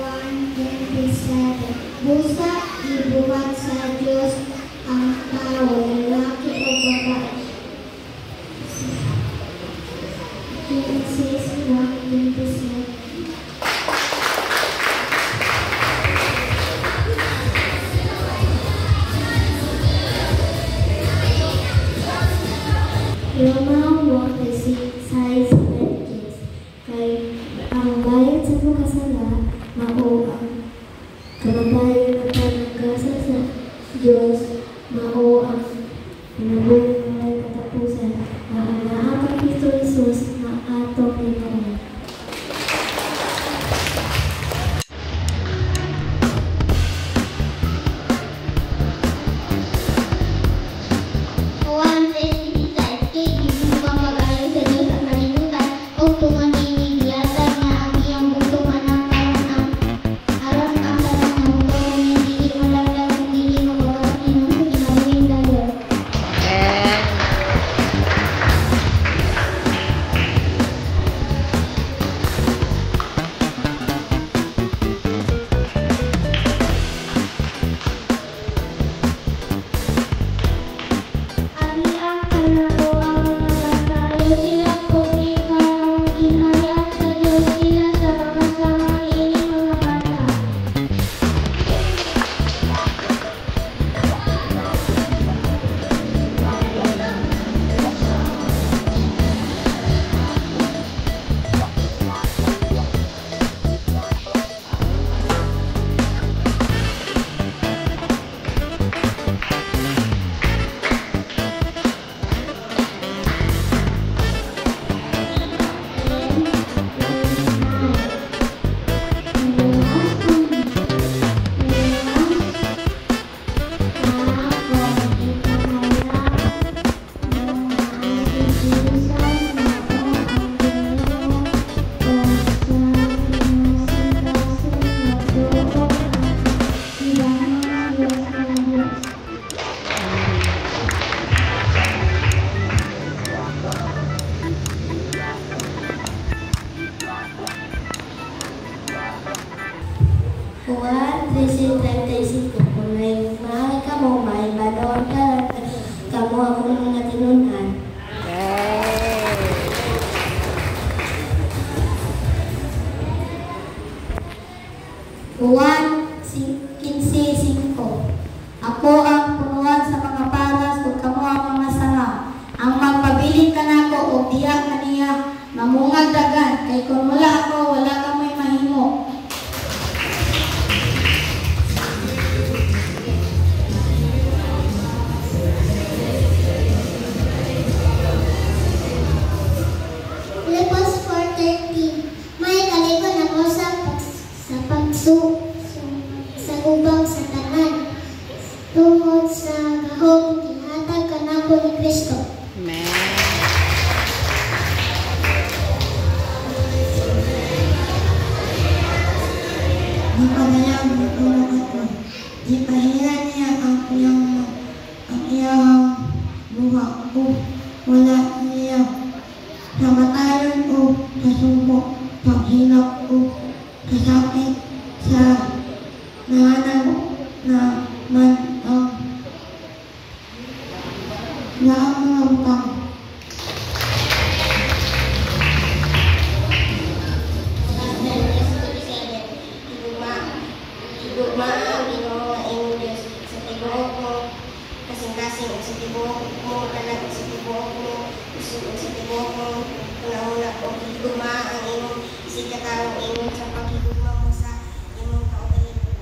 1:27. Busa ibuhat sa Diyos ang tao, lalaki o babae. Genesis 1:27. Roma 1:6 kay ang bayad sa pagkasala mao ang kamatayon at panagkasa sa Diyos, mao ang pinabuhay ng katapusan na anaa kay Kristo Jesus na atong Panginoon. Juan 13:35. Kung may mahal ka mo, may banoon ka kamo akong mga tinunan. Juan 15:5. Ako ang punuan sa mga paras ug kamo ang mga sanga. Ang magpabiling kanako og diha kaniya mamungag dagan kay kung wala ako wala ka may mahimo. Sa ubang sa tanan tungod sa gahom gihatag kanako ni Kristo. Amen. Di pagayang matulog ako. Di pahiyan niya ang iyang buha ko. Wala niya kamatayon o kasubok, paghilak o kasakit sa nanganan na man ang mga utang. Higugma ang Ginoo nga imong Dios sa tibuok mo, kasing-kasing sa tibuok mo, talag sa tibuok mo, usog sa tibuok mo, una-una o higugma ang imong isikatawang imong sa paghigugma mo sa imong kaugalingon.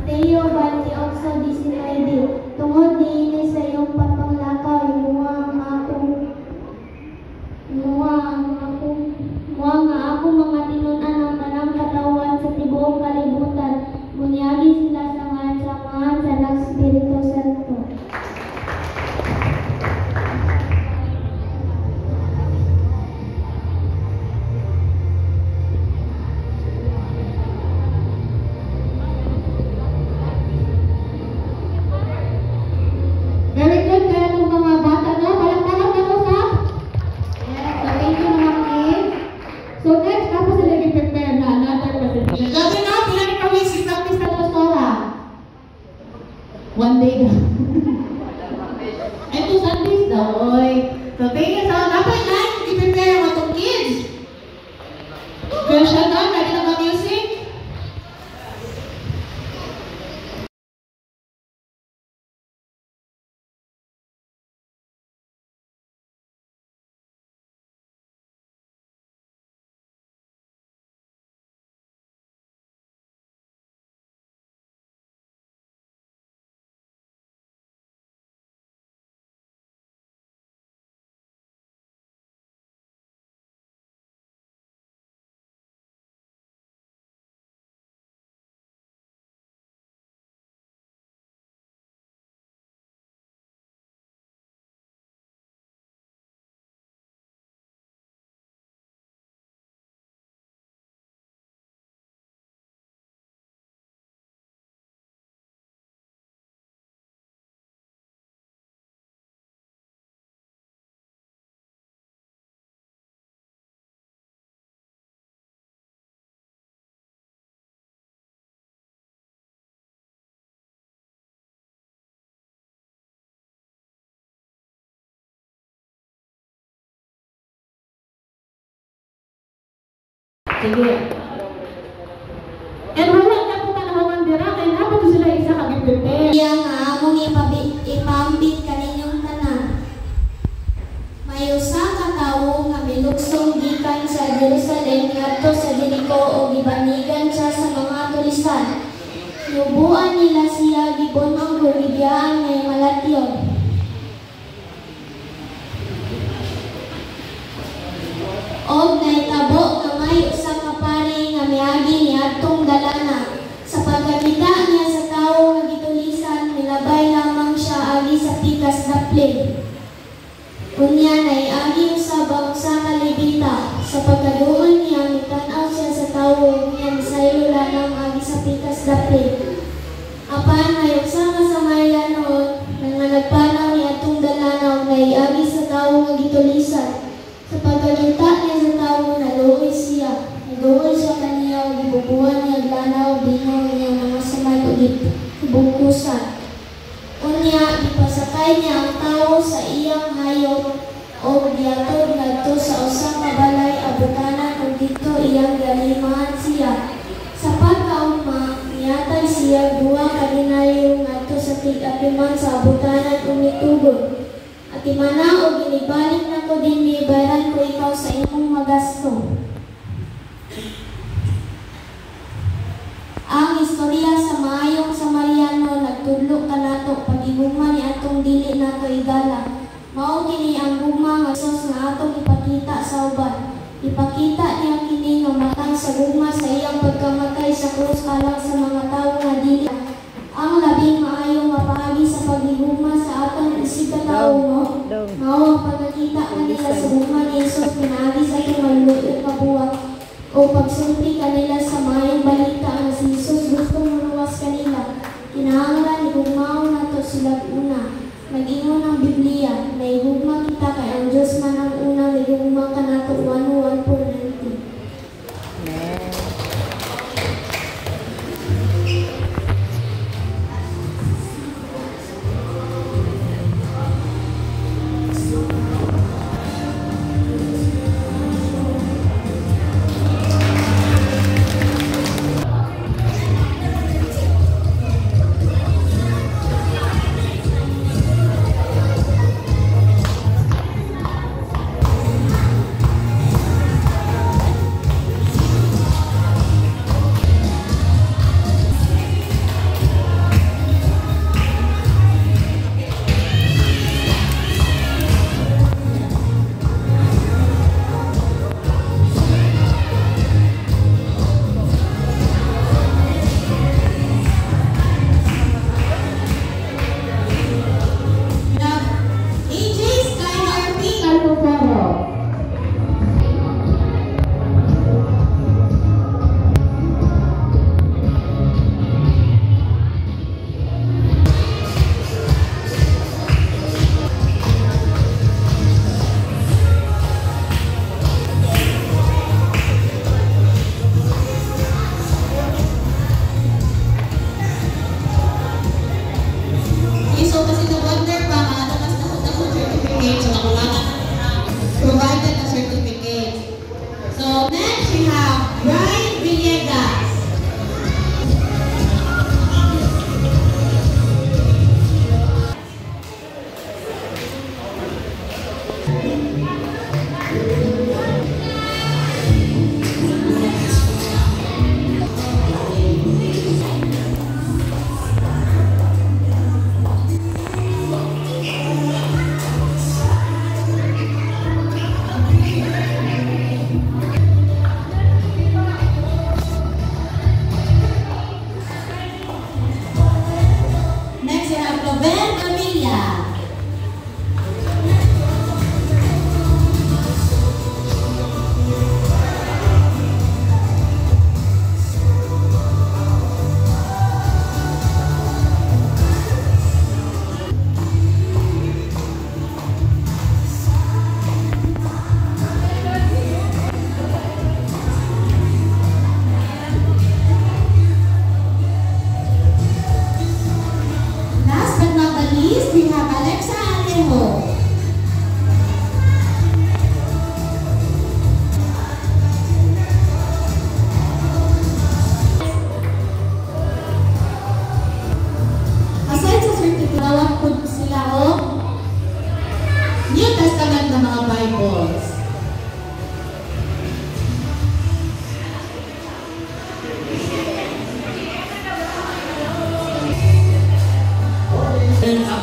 Mateo 28:19. Tungod niini sa iyong papanglakaw, nga ako mga tinunan ang tanang katawan sa tibuok kalibutan. Bunyagi sila sa ngahan sa Espiritu Santo. Sige. And wala na po panahon dira kay napo to sila isa ka gipite. Iya nga among ipambit kaninyong tanan. May usa ka tawo nga milugsong gikan sa Jerusalem ngadto sa Jericho o gibanigan siya sa mga tulisan. Nubuan nila siya gibunong gulibiyaan ngay malatyon. Og naitabo nga may usa ka pari nga miagi niadtong dalana. Sa pagkakita niya sa tawo nga gitulisan, milabay lamang siya agi sa pikas daplig. Unya naiagi usabang sa kalibita. Sa pagkaduol niya, mitan-aw siya sa tawo niya misaylo lamang agi sa pikas daplig. Apan ngayong sa Samariano nga nagpanaw niya atong dalanaw naiagi sa tawo nga gitulisan. Sa pagkakita niya sa tawo, naluoy siya. Naluoy siya kaniya o gibubuhan niya lanaw binaw niya mga samay o gibungkusan. Unya, ipasakay niya ang tawo sa iyang hayop o diatod ngadto sa usa ka balay abutanan ug dito iyang galimahan siya. Sa pagkaugma, niyatag siya duha ka denaryo ngadto sa tig-apiman sa abutanan ug mitugod. At imana o ginibalik na ko din ni bayaran ko ikaw sa imong magasto. Ang istorya sa maayong Samariano nagtudlo kanato pagigugma ni atong dili nato igala. Mao kini ang gugma nga Hesus nga atong ipakita sa uban. Ipakita niya kini nga matang sa gugma sa iyang pagkamatay sa krus alang sa mga tawo nga dili. Ang labing maayo nga paagi sa paghigugma sa atong isig ka tawo mao ang pagkakita kanila sa gugma ni Hesus pinaagi sa itong maluluyo ka buwak o pagsulti kanila sa mayong balita nga si Hesus gustong maluwas kanila. Kinahanglan igugmaon nato sila una. Mag-ingon ang Biblia na igugma kita kay ang Diyos man ang unang igugma kanato 1:1-19.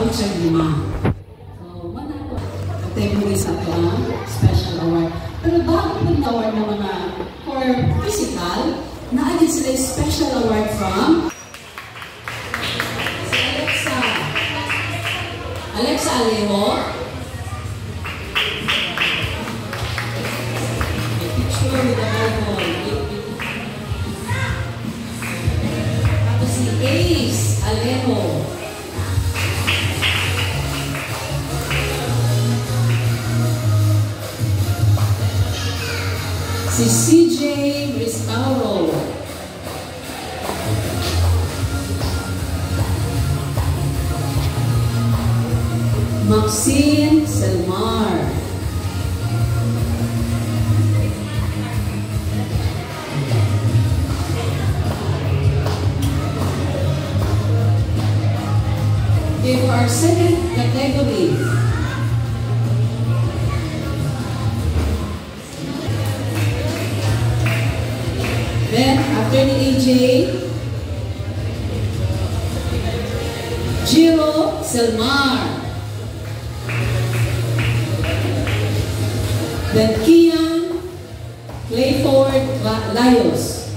siya lima. So, wala ko. Category sa ito ang special award. Pero bago po yung award ng mga for physical, naagin sila yung special award from Alexa Alejo. Picture with the Bible. Tapos si Ace Alejo. Si CJ Restauro. Maxine Selmar. Okay, for our second category, then after the AJ, Jiro Selmar. Then Kian Clayford Lios.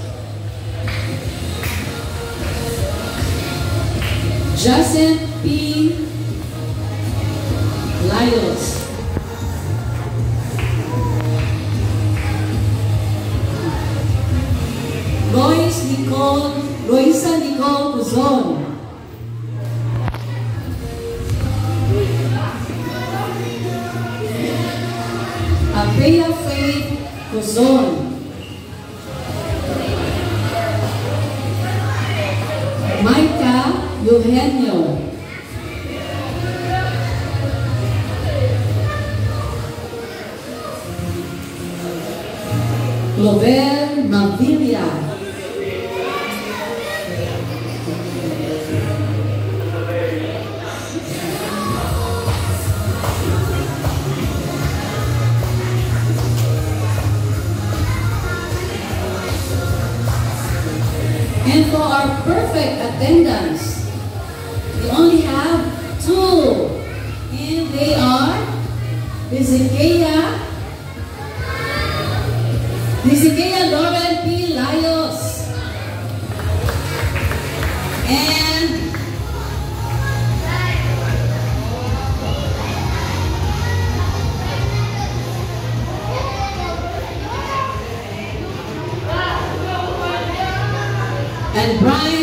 Jacent P. Lios. Roysa Nicole Cuzon. Apea Faith Cuzon. Maika Eugenio. Clovel Mavilia. And for our perfect attendance, we only have two. And they are Hezekiah Lauren P. Lios and Brian